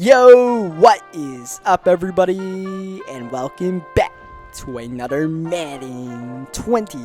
Yo, what is up everybody, and welcome back to another Madden 20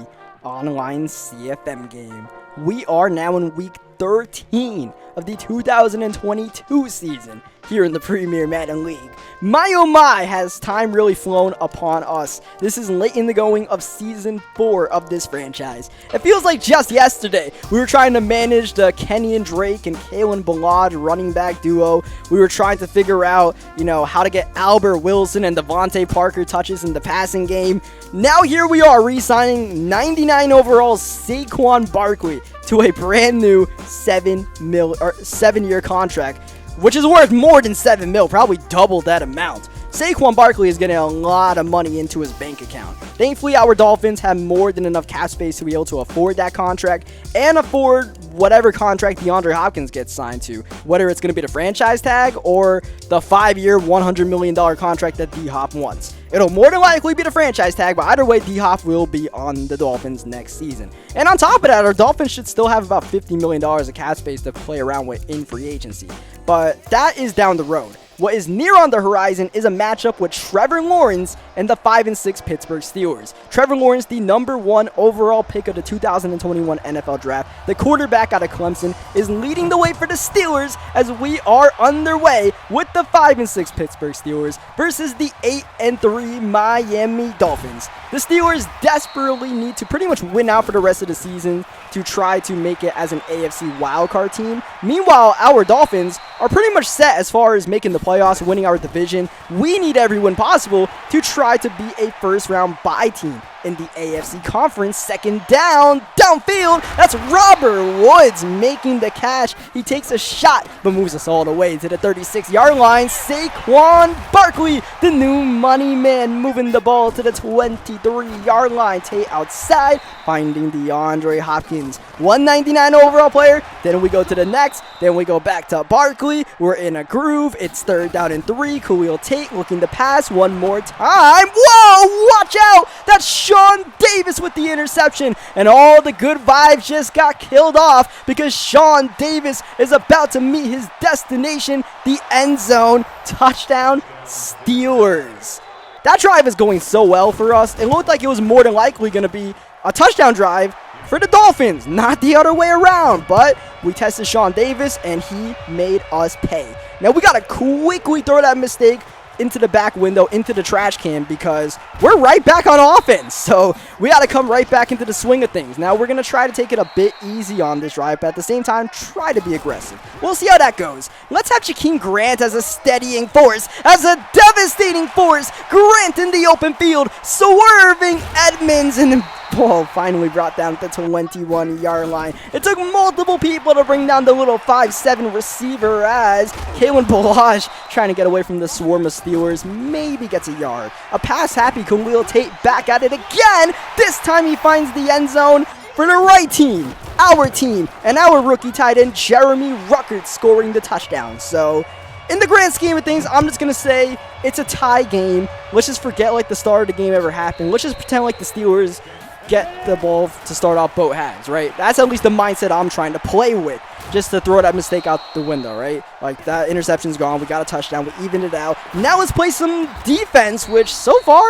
online CFM game. We are now in week 13 of the 2022 season here in the Premier Madden League. My oh my, has time really flown upon us. This is late in the going of season 4 of this franchise. It feels like just yesterday we were trying to manage the Kenyon Drake and Kalen Ballage running back duo. We were trying to figure out, how to get Albert Wilson and Devontae Parker touches in the passing game. Now here we are re-signing 99 overall Saquon Barkley to a brand new 7-year contract, which is worth more than $7 million, probably double that amount. Saquon Barkley is getting a lot of money into his bank account. Thankfully, our Dolphins have more than enough cap space to be able to afford that contract and afford whatever contract DeAndre Hopkins gets signed to, whether it's going to be the franchise tag or the 5-year, $100 million contract that D-Hop wants. It'll more than likely be the franchise tag, but either way, D-Hop will be on the Dolphins next season. And on top of that, our Dolphins should still have about $50 million of cap space to play around with in free agency. But that is down the road. What is near on the horizon is a matchup with Trevor Lawrence and the 5-6 Pittsburgh Steelers. Trevor Lawrence, the #1 overall pick of the 2021 NFL Draft, the quarterback out of Clemson, is leading the way for the Steelers as we are underway with the 5-6 Pittsburgh Steelers versus the 8-3 Miami Dolphins. The Steelers desperately need to pretty much win out for the rest of the season to try to make it as an AFC wildcard team. Meanwhile, our Dolphins are pretty much set as far as making the playoffs, winning our division. We need every win possible to try to be a first-round bye team in the AFC Conference. Second down, downfield. That's Robert Woods making the catch. He takes a shot, but moves us all the way to the 36-yard line. Saquon Barkley, the new money man, moving the ball to the 23-yard line. Tate outside, finding DeAndre Hopkins. 199 overall player. Then we go to the next. Then we go back to Barkley. We're in a groove. It's third down and 3. Khalil Tate looking to pass one more time. Whoa, watch out. That's Sean Davis with the interception, and all the good vibes just got killed off because Sean Davis is about to meet his destination, the end zone. Touchdown, Steelers. That drive is going so well for us. It looked like it was more than likely going to be a touchdown drive for the Dolphins, not the other way around, but we tested Sean Davis and he made us pay. Now we got to quickly throw that mistake into the back window, into the trash can, because we're right back on offense. So we got to come right back into the swing of things. Now we're going to try to take it a bit easy on this drive, but at the same time, try to be aggressive. We'll see how that goes. Let's have Jakeem Grant as a steadying force, as a devastating force. Grant in the open field, swerving Edmonds, and ball finally brought down the 21-yard line. It took multiple people to bring down the little 5'7" receiver as Kalen Ballage, trying to get away from the swarm of Steelers, maybe gets a yard. A pass-happy Khalil Tate back at it again. This time he finds the end zone for the right team, our team, and our rookie tight end Jeremy Ruckert scoring the touchdown. So in the grand scheme of things, I'm just going to say it's a tie game. Let's just forget like the start of the game ever happened. Let's just pretend like the Steelers get the ball to start off both halves, right? That's at least the mindset I'm trying to play with, just to throw that mistake out the window, right? Like, that interception's gone. We got a touchdown. We evened it out. Now let's play some defense, which so far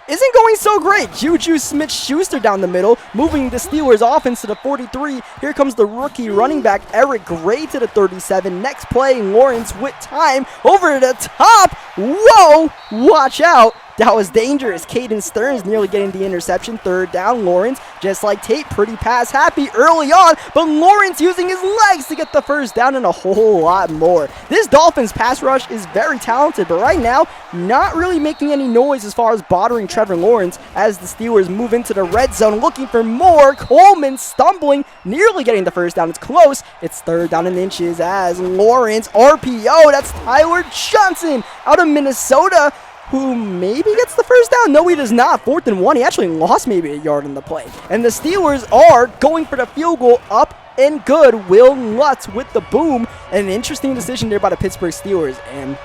isn't going so great. Juju Smith-Schuster down the middle, moving the Steelers offense to the 43. Here comes the rookie running back, Eric Gray, to the 37. Next play, Lawrence with time over the top. Whoa, watch out. That was dangerous. Caden Stearns nearly getting the interception. Third down, Lawrence, just like Tate, pretty pass happy early on, but Lawrence using his legs to get the first down and a whole lot more. This Dolphins pass rush is very talented, but right now, not really making any noise as far as bothering Trevor Lawrence as the Steelers move into the red zone looking for more. Coleman stumbling, nearly getting the first down. It's close. It's third down and inches as Lawrence RPO. That's Tyler Johnson out of Minnesota, who maybe gets the first down. No, he does not. 4th and 1. He actually lost maybe a yard on the play. And the Steelers are going for the field goal, up and good. Will Lutz with the boom. And an interesting decision there by the Pittsburgh Steelers. And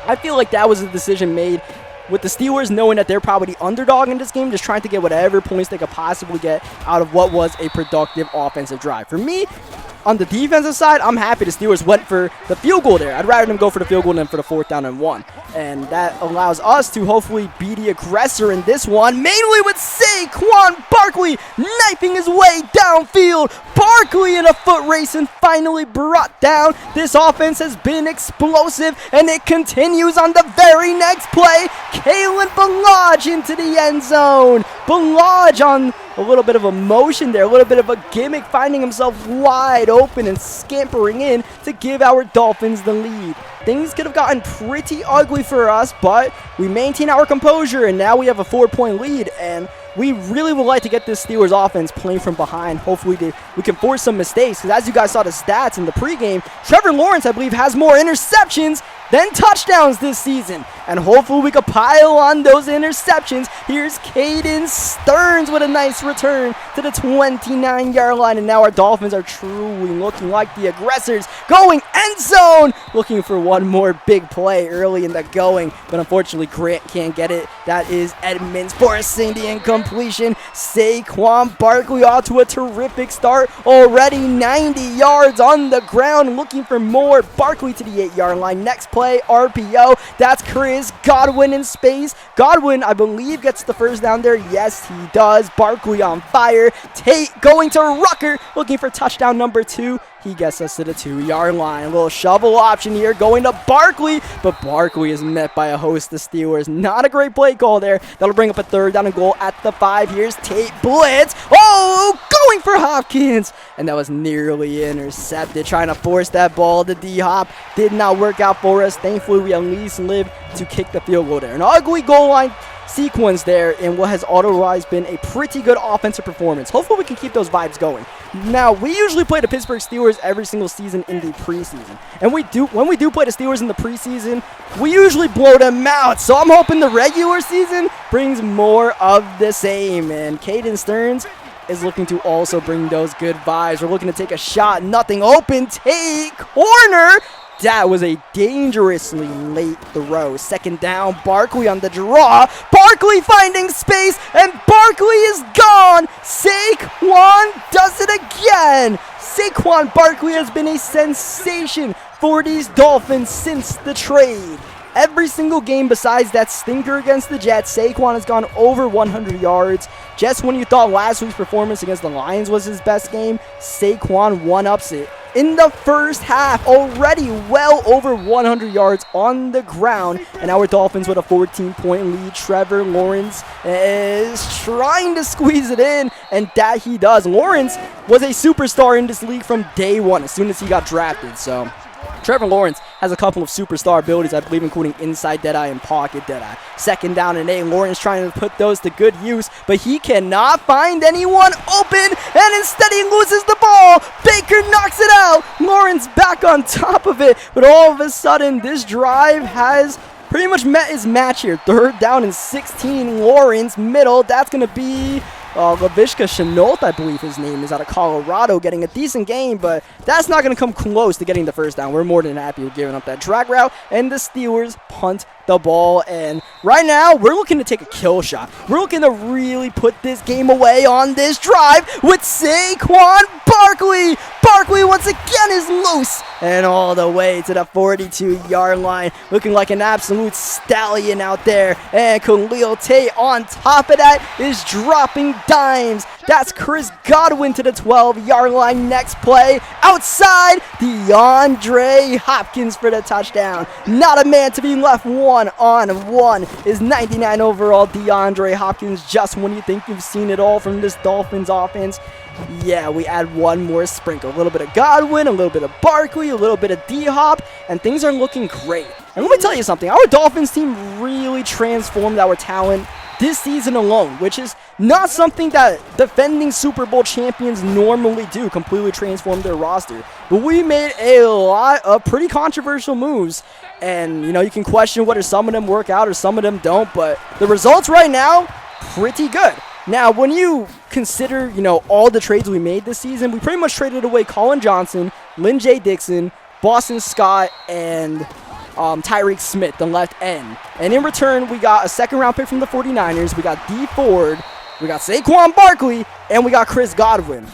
I feel like that was a decision made with the Steelers knowing that they're probably the underdog in this game, just trying to get whatever points they could possibly get out of what was a productive offensive drive. For me, on the defensive side, I'm happy the Steelers went for the field goal there. I'd rather them go for the field goal than for the 4th down and 1. And that allows us to hopefully be the aggressor in this one, mainly with Saquon Barkley knifing his way downfield. Barkley in a foot race and finally brought down. This offense has been explosive, and it continues on the very next play. Kalen Ballage into the end zone. Ballage on a little bit of a motion there, a little bit of a gimmick, finding himself wide open and scampering in to give our Dolphins the lead. Things could have gotten pretty ugly for us, but we maintain our composure, and now we have a 4-point lead, and we really would like to get this Steelers offense playing from behind. Hopefully we can force some mistakes, because as you guys saw the stats in the pregame, Trevor Lawrence, I believe, has more interceptions than touchdowns this season. And hopefully we can pile on those interceptions. Here's Caden Stearns with a nice return to the 29-yard line. And now our Dolphins are truly looking like the aggressors. Going end zone! Looking for one more big play early in the going. But unfortunately, Grant can't get it. That is Edmonds forcing the incompletion. Saquon Barkley off to a terrific start. Already 90 yards on the ground. Looking for more. Barkley to the 8-yard line. Next play, RPO. That's Chris Godwin in space. Godwin, I believe, gets the first down there. Yes, he does. Barkley on fire. Tate going to Rucker, looking for touchdown number 2. He gets us to the 2-yard line. A little shovel option here going to Barkley, but Barkley is met by a host of Steelers. Not a great play call there. That'll bring up a 3rd down and goal at the 5. Here's Tate blitz. Oh, going for Hopkins. And that was nearly intercepted. Trying to force that ball to D-Hop. Did not work out for us. Thankfully, we at least lived to kick the field goal there. An ugly goal line sequence there in what has otherwise been a pretty good offensive performance. Hopefully we can keep those vibes going. Now, we usually play the Pittsburgh Steelers every single season in the preseason. And when we do play the Steelers in the preseason, we usually blow them out. So I'm hoping the regular season brings more of the same. And Caden Stearns is looking to also bring those good vibes. We're looking to take a shot. Nothing open. Take corner. That was a dangerously late throw. 2nd down, Barkley on the draw. Barkley finding space, and Barkley is gone. Saquon does it again. Saquon Barkley has been a sensation for these Dolphins since the trade. Every single game besides that stinker against the Jets, Saquon has gone over 100 yards. Just when you thought last week's performance against the Lions was his best game, Saquon one-ups it. In the first half, already well over 100 yards on the ground, and our Dolphins with a 14-point lead. Trevor Lawrence is trying to squeeze it in, and that he does. Lawrence was a superstar in this league from day one, as soon as he got drafted, so Trevor Lawrence has a couple of superstar abilities, I believe, including inside deadeye and pocket deadeye. 2nd down and 8. Lawrence trying to put those to good use, but he cannot find anyone open, and instead he loses the ball. Baker knocks it out. Lawrence back on top of it, but all of a sudden, this drive has pretty much met his match here. 3rd down and 16. Lawrence middle. That's going to be Laviska Shenault, I believe his name is, out of Colorado, getting a decent game, but that's not going to come close to getting the first down. We're more than happy with giving up that drag route, and the Steelers punt the ball, and right now, we're looking to take a kill shot. We're looking to really put this game away on this drive with Saquon Barkley. Barkley once again is loose, and all the way to the 42-yard line, looking like an absolute stallion out there, and Khalil Tate on top of that is dropping dimes. That's Chris Godwin to the 12-yard line. Next play, outside, DeAndre Hopkins for the touchdown. Not a man to be left one-on-one is 99 overall DeAndre Hopkins. Just when you think you've seen it all from this Dolphins offense, yeah, we add one more sprinkle. A little bit of Godwin, a little bit of Barkley, a little bit of D-Hop, and things are looking great. And let me tell you something, our Dolphins team really transformed our talent this season alone, which is not something that defending Super Bowl champions normally do, completely transform their roster. But we made a lot of pretty controversial moves, and you can question whether some of them work out or some of them don't, but the results right now, pretty good. Now, when you consider, all the trades we made this season, we pretty much traded away Colin Johnson, Lynn J. Dixon, Boston Scott, and Tyreek Smith, the left end. And in return, we got a 2nd-round pick from the 49ers. We got D Ford. We got Saquon Barkley. And we got Chris Godwin.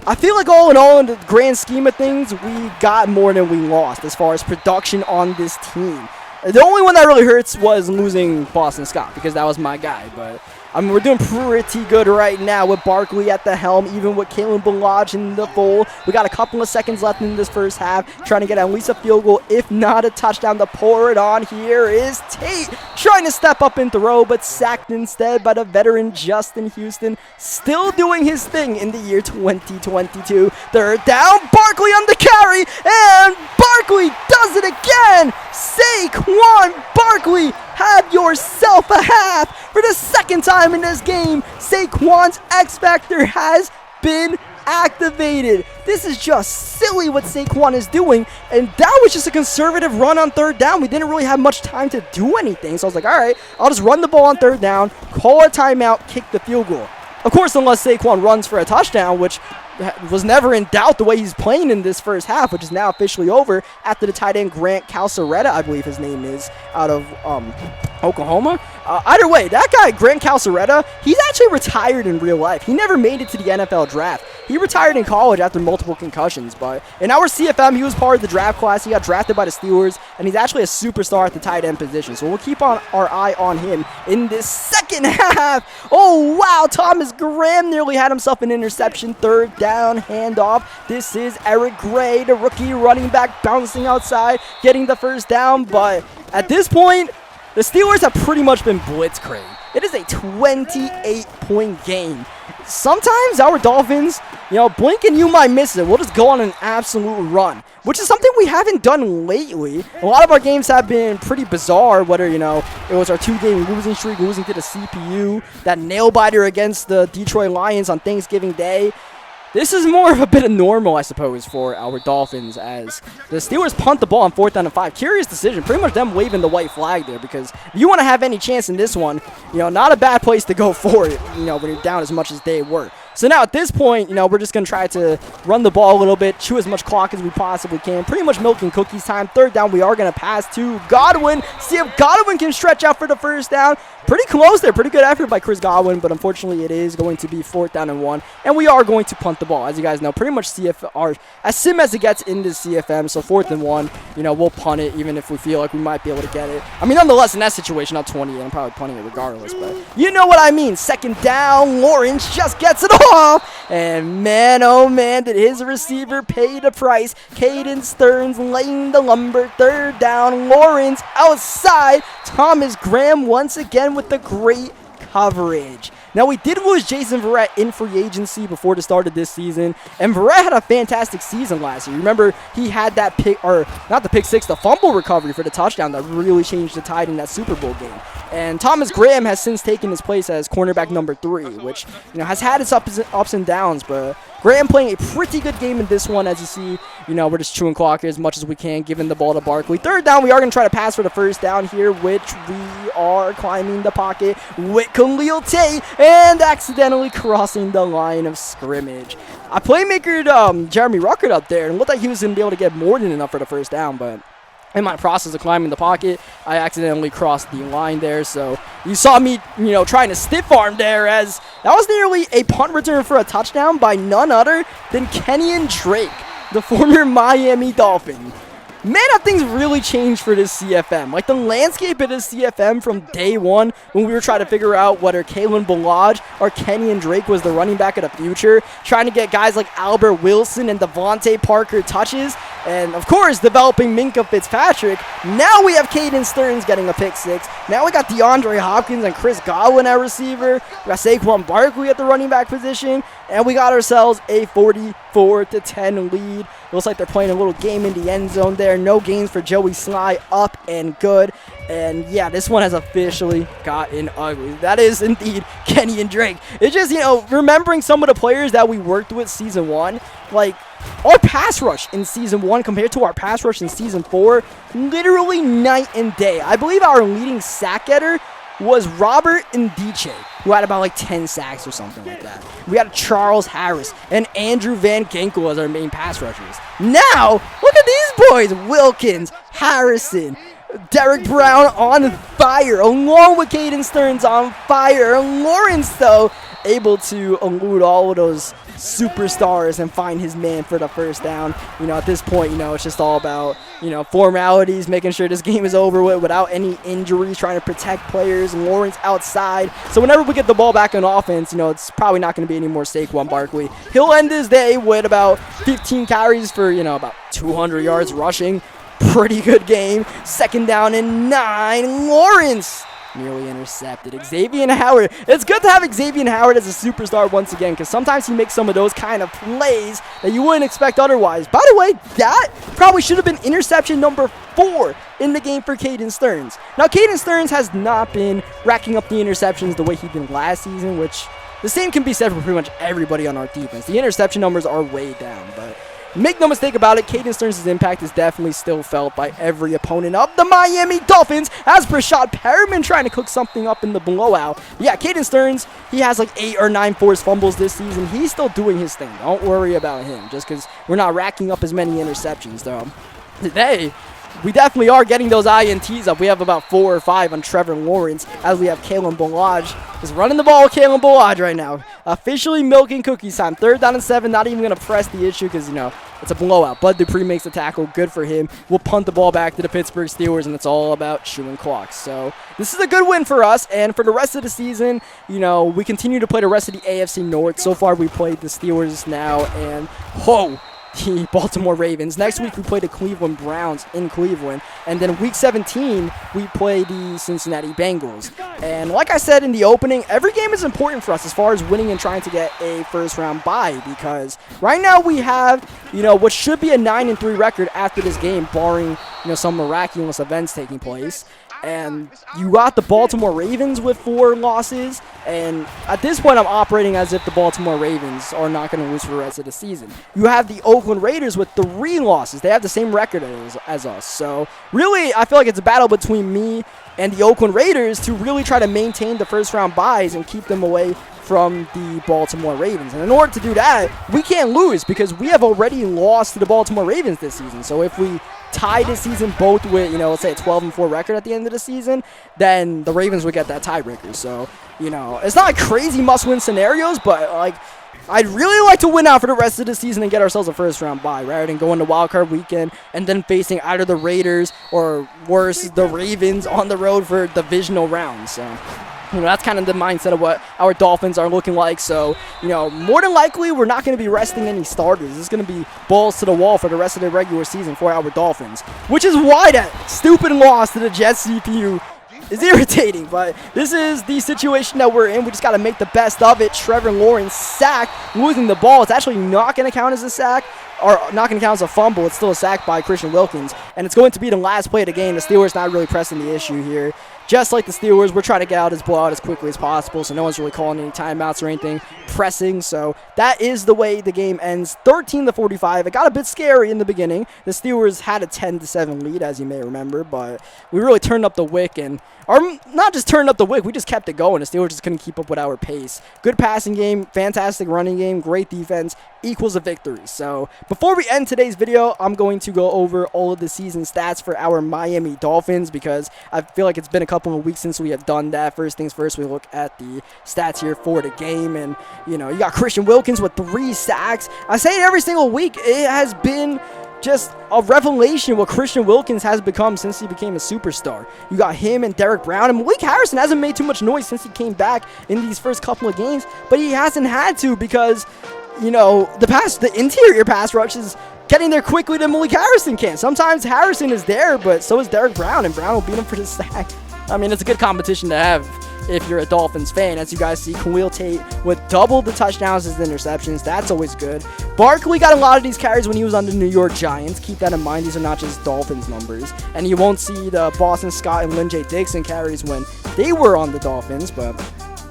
I feel like all in all, in the grand scheme of things, we got more than we lost as far as production on this team. The only one that really hurts was losing Boston Scott, because that was my guy. But I mean, we're doing pretty good right now with Barkley at the helm, even with Kalen Balaj in the fold. We got a couple of seconds left in this first half, trying to get at least a field goal, if not a touchdown, to pour it on. Here is Tate trying to step up and throw, but sacked instead by the veteran Justin Houston, still doing his thing in the year 2022. Third down, Barkley on the carry, and Barkley does it again. Saquon Barkley, have yourself a half. For the second time in this game, Saquon's X Factor has been activated. This is just silly what Saquon is doing, and that was just a conservative run on third down. We didn't really have much time to do anything, so I was like, all right, I'll just run the ball on third down, call a timeout, kick the field goal. Of course, unless Saquon runs for a touchdown, which was never in doubt the way he's playing in this first half, which is now officially over after the tight end Grant Calceretta, I believe his name is, out of Oklahoma. Either way, that guy, Grant Calceretta, he's actually retired in real life. He never made it to the NFL draft. He retired in college after multiple concussions, but in our CFM, he was part of the draft class. He got drafted by the Steelers, and he's actually a superstar at the tight end position, so we'll keep our eye on him in this second half. Oh, wow, Thomas Graham nearly had himself an interception. Third down handoff. This is Eric Gray, the rookie running back, bouncing outside, getting the first down, but at this point, the Steelers have pretty much been blitzkrieg. It is a 28-point game. Sometimes our Dolphins, blink and you might miss it. We'll just go on an absolute run, which is something we haven't done lately. A lot of our games have been pretty bizarre, whether, it was our 2-game losing streak, losing to the CPU, that nail-biter against the Detroit Lions on Thanksgiving Day. This is more of a bit of normal, I suppose, for our Dolphins, as the Steelers punt the ball on 4th down and 5. Curious decision. Pretty much them waving the white flag there, because if you want to have any chance in this one, not a bad place to go for it, when you're down as much as they were. So now at this point, we're just going to try to run the ball a little bit, chew as much clock as we possibly can. Pretty much milking cookies time. Third down, we are going to pass to Godwin. See if Godwin can stretch out for the first down. Pretty close there. Pretty good effort by Chris Godwin, but unfortunately it is going to be 4th down and 1. And we are going to punt the ball. As you guys know, pretty much CFR, as sim as it gets into CFM. So 4th and 1, we'll punt it even if we feel like we might be able to get it. I mean, nonetheless, in that situation, not 20, I'm probably punting it regardless, but you know what I mean. Second down, Lawrence just gets it off. And man, oh man, did his receiver pay the price. Caden Stearns laying the lumber. Third down, Lawrence outside. Thomas Graham once again with the great coverage. Now, we did lose Jason Verrett in free agency before the start of this season, and Verrett had a fantastic season last year. Remember, he had that pick, or not the pick six, the fumble recovery for the touchdown that really changed the tide in that Super Bowl game. And Thomas Graham has since taken his place as cornerback number 3, which has had its ups and downs, but Graham playing a pretty good game in this one. As you see, we're just chewing clock as much as we can, giving the ball to Barkley. Third down, we are going to try to pass for the first down here, which we are climbing the pocket with Khalil Tate and accidentally crossing the line of scrimmage. I playmakered Jeremy Ruckert up there and looked like he was going to be able to get more than enough for the first down, but in my process of climbing the pocket, I accidentally crossed the line there. So you saw me, trying to stiff arm there, as that was nearly a punt return for a touchdown by none other than Kenyon Drake, the former Miami Dolphin. Man, have things really changed for this CFM. Like, the landscape of this CFM from day one, when we were trying to figure out whether Kalen Balaj or Kenyon Drake was the running back of the future, trying to get guys like Albert Wilson and Devontae Parker touches, and of course, developing Minkah Fitzpatrick. Now we have Caden Stearns getting a pick six. Now we got DeAndre Hopkins and Chris Godwin at receiver. We got Saquon Barkley at the running back position, and we got ourselves a 44-10 lead. Looks like they're playing a little game in the end zone there. No gains for Joey Sly, up and good. And yeah, this one has officially gotten ugly. That is indeed Kenyon Drake. It's just, remembering some of the players that we worked with season 1, like our pass rush in season 1 compared to our pass rush in season 4, literally night and day. I believe our leading sack getter was Robert Ndiche, who had about 10 sacks or something like that. We had Charles Harris and Andrew Van Ginkel as our main pass rushers. Now, look at these boys. Wilkins, Harrison, Derek Brown on fire, along with Caden Stearns on fire. Lawrence, though, able to elude all of those superstars and find his man for the first down. At this point, it's just all about, formalities, making sure this game is over with without any injuries, trying to protect players. Lawrence outside. So whenever we get the ball back on offense, it's probably not going to be any more Saquon Barkley. He'll end his day with about 15 carries for, about 200 yards rushing. Pretty good game. 2nd down and 9. Lawrence nearly intercepted. Xavier Howard. It's good to have Xavier Howard as a superstar once again, because sometimes he makes some of those kind of plays that you wouldn't expect otherwise. By the way, that probably should have been interception number 4 in the game for Caden Stearns. Now, Caden Stearns has not been racking up the interceptions the way he did last season, which the same can be said for pretty much everybody on our defense. The interception numbers are way down, but make no mistake about it, Caden Stearns' impact is definitely still felt by every opponent of the Miami Dolphins, as Brashad Perriman trying to cook something up in the blowout. Yeah, Caden Stearns, he has like 8 or 9 forced fumbles this season. He's still doing his thing. Don't worry about him, just because we're not racking up as many interceptions, though. Today, we definitely are getting those INTs up. We have about 4 or 5 on Trevor Lawrence, as we have Kalen Ballage just running the ball with Kalen Ballage right now. Officially milking cookies time. 3rd down and 7. Not even going to press the issue because, it's a blowout. Bud Dupree makes the tackle. Good for him. We'll punt the ball back to the Pittsburgh Steelers, and it's all about chewing clocks. So this is a good win for us. And for the rest of the season, we continue to play the rest of the AFC North. So far, we played the Steelers now, and the Baltimore Ravens. Next week, we play the Cleveland Browns in Cleveland. And then week 17, we play the Cincinnati Bengals. And like I said in the opening, every game is important for us as far as winning and trying to get a first-round bye, because right now we have, what should be a 9-3 record after this game, barring, some miraculous events taking place. And you got the Baltimore Ravens with 4 losses. And at this point, I'm operating as if the Baltimore Ravens are not going to lose for the rest of the season. You have the Oakland Raiders with 3 losses. They have the same record as us. So really, I feel like it's a battle between me and the Oakland Raiders to really try to maintain the first-round byes and keep them away from the Baltimore Ravens. And in order to do that, we can't lose because we have already lost to the Baltimore Ravens this season. So if we tie this season both with, let's say a 12-4 record at the end of the season, then the Ravens would get that tiebreaker. So, it's not crazy must-win scenarios, but, I'd really like to win out for the rest of the season and get ourselves a first-round bye rather than going to wildcard weekend and then facing either the Raiders or, worse, the Ravens on the road for divisional rounds. So that's kind of the mindset of what our Dolphins are looking like. So, more than likely, we're not going to be resting any starters. It's going to be balls to the wall for the rest of the regular season for our Dolphins, which is why that stupid loss to the Jets CPU is irritating. But this is the situation that we're in. We just got to make the best of it. Trevor Lawrence sacked, losing the ball. It's actually not going to count as a sack, or not going to count as a fumble. It's still a sack by Christian Wilkins, and it's going to be the last play of the game. The Steelers not really pressing the issue here. Just like the Steelers, we're trying to get out this blowout as quickly as possible, so no one's really calling any timeouts or anything, pressing. So that is the way the game ends, 13-45. It got a bit scary in the beginning. The Steelers had a 10-7 lead, as you may remember, but we really turned up the wick, or not just turned up the wick, we just kept it going. The Steelers just couldn't keep up with our pace. Good passing game, fantastic running game, great defense, equals a victory. So before we end today's video, I'm going to go over all of the season stats for our Miami Dolphins, because I feel like it's been a couple of weeks since we have done that. First things first, we look at the stats here for the game, and you got Christian Wilkins with 3 sacks. I say it every single week. It has been just a revelation what Christian Wilkins has become since he became a superstar. You got him and Derek Brown, and Malik Harrison hasn't made too much noise since he came back in these first couple of games, but he hasn't had to because the interior pass rush is getting there quickly than Malik Harrison can. Sometimes Harrison is there, but so is Derek Brown, and Brown will beat him for the sack. I mean, it's a good competition to have if you're a Dolphins fan. As you guys see, Khalil Tate with double the touchdowns as the interceptions. That's always good. Barkley got a lot of these carries when he was on the New York Giants. Keep that in mind. These are not just Dolphins numbers. And you won't see the Boston Scott and Lynn J. Dixon carries when they were on the Dolphins, but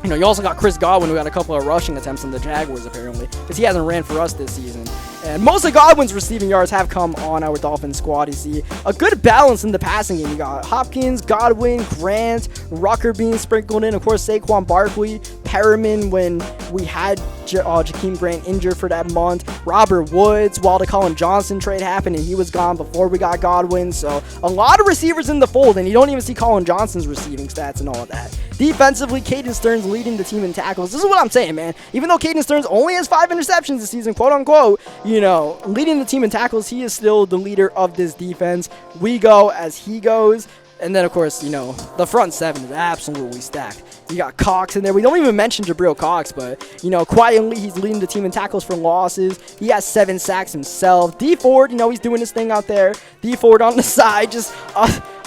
you also got Chris Godwin, who got a couple of rushing attempts on the Jaguars, apparently, because he hasn't ran for us this season. And most of Godwin's receiving yards have come on our Dolphins squad. You see a good balance in the passing game. You got Hopkins, Godwin, Grant, Rucker being sprinkled in. Of course, Saquon Barkley, Perriman when we had Jakeem Grant injured for that month. Robert Woods, while the Colin Johnson trade happened, and he was gone before we got Godwin. So a lot of receivers in the fold, and you don't even see Colin Johnson's receiving stats and all of that. Defensively, Caden Stearns leading the team in tackles. This is what I'm saying, man. Even though Caden Stearns only has 5 interceptions this season, quote unquote, you know, leading the team in tackles, he is still the leader of this defense. We go as he goes. And then, of course, you know, the front seven is absolutely stacked. You got Cox in there. We don't even mention Jabril Cox, but, you know, quietly, he's leading the team in tackles for losses. He has 7 sacks himself. D Ford, you know, he's doing his thing out there. D Ford on the side, just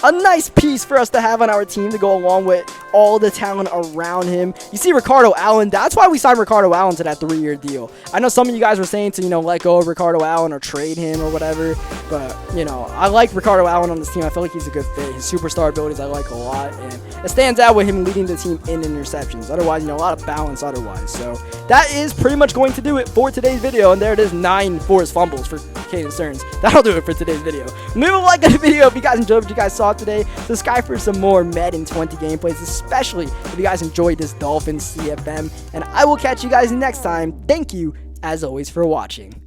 a nice piece for us to have on our team to go along with all the talent around him. You see Ricardo Allen. That's why we signed Ricardo Allen to that 3-year deal. I know some of you guys were saying to, you know, let go of Ricardo Allen or trade him or whatever, but, you know, I like Ricardo Allen on this team. I feel like he's a good fit. His superstar abilities I like a lot, and it stands out with him leading the team in interceptions. Otherwise, you know, a lot of balance otherwise. So that is pretty much going to do it for today's video, and there it is, 9 forced fumbles for Caden Stearns. That'll do it for today's video. Leave a like on the video if you guys enjoyed what you guys saw today. Subscribe for some more Madden 20 gameplays, especially if you guys enjoyed this Dolphins CFM, and I will catch you guys next time. Thank you, as always, for watching.